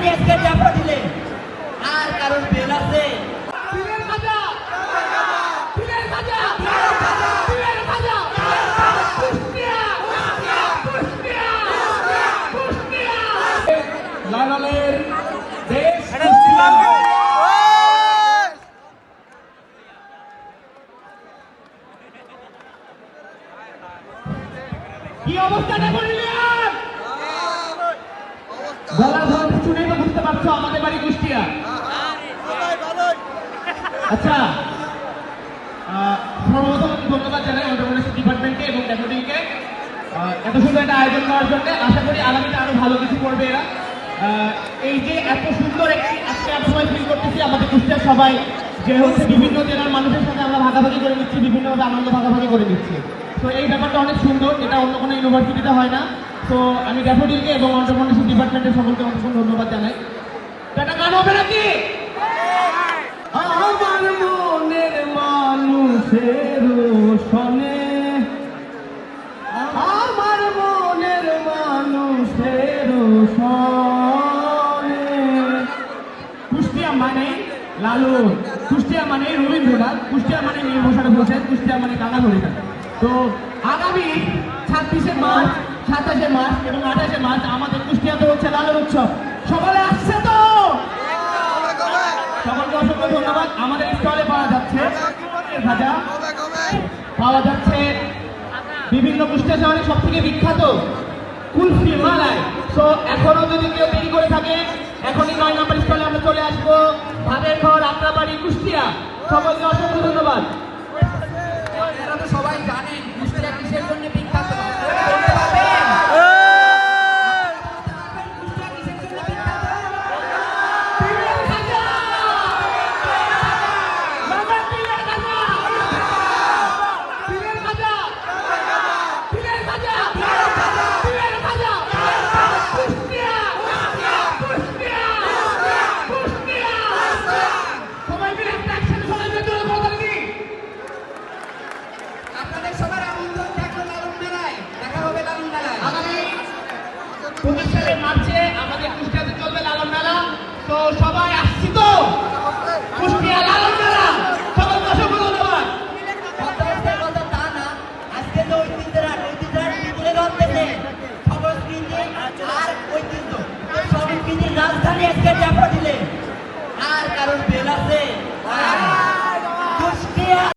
রাজধানী আজকে ড্যাফোডিলে আর কারণ বেল আছে লাঙ্গলের দেশ কি অবস্থাটা করলেন গলার ধর শুনে তো বুঝতে পারছো আমাদের বাড়ি কুষ্টিয়া। আচ্ছা সর্বপ্রথম ধন্যবাদ জানাই অন্টারপ্রেনারশিপ ডিপার্টমেন্টকে এবং ড্যাফোডিলকে এত সুন্দর একটা আয়োজন করার জন্য। আশা করি আগামীতে আরো ভালো কিছু করবে এরা। এই যে এত সুন্দর একটি আজকে আমরা সবাই ফিল করতেছি আমাদের কুষ্টিয়ার সবাই যে হচ্ছে বিভিন্ন জেলার মানুষের সাথে আমরা ভাগাভাগি করে নিচ্ছি, বিভিন্নভাবে আনন্দ ভাগাভাগি করে নিচ্ছি। তো এই ব্যাপারটা অনেক সুন্দর, এটা অন্য কোনো ইউনিভার্সিটিতে হয় না। তো আমি ড্যাফোডিলকে এবং অন্টারপ্রেনারশিপ ডিপার্টমেন্টের সকলকে অনেক ধন্যবাদ জানাই। এটা গান হবে নাকি? আমার মনের মানুষের শোনে, আমার মনের মানুষের শোনে। কুষ্টিয়া মানে লালন, কুষ্টিয়া মানে রবীন্দ্রনাথ, কুষ্টিয়া মানে মীর মোশাররফ হোসেন, কুষ্টিয়া মানে কাকা হরিদা। তো আগামী 26শে মার্চ, 27শে মার্চ এবং 28শে মার্চ আমাদের কুষ্টিয়াতে হচ্ছে লালন উৎসব। সকালে আসছে তো? সকলকে অসংখ্য ধন্যবাদ। আমাদের স্টলে পাওয়া যাচ্ছে ভাজা, পাওয়া যাচ্ছে বিভিন্ন কুষ্টিয়া শহরের সব থেকে বিখ্যাত কুলফি মালাই। তো এখনো যদি কেউ দেরি করে থাকে এখনই 9 নম্বর স্টলে আমরা চলে আসবো, ভাবের ঘর, আত্রাবাড়ি, কুষ্টিয়া। সকলকে অসংখ্য ধন্যবাদ। আপনারা তো সবাই জানেন কুষ্টিয়া কিসের জন্য বিখ্যাত। মার্চে আমাদের কুষ্টিয়াতে চলবে লালন মেলা। তো সবাই আসছি তো? কুষ্টিয়া লালন মেলা। সকলকে অসংখ্য ধন্যবাদ। তা না, আজকে যে ঐতিহ্যের তুলে ধরতেছে সংস্কৃতি আর ঐতিহ্য, সংস্কৃতির রাজধানী আজকে ড্যাফোডিলে।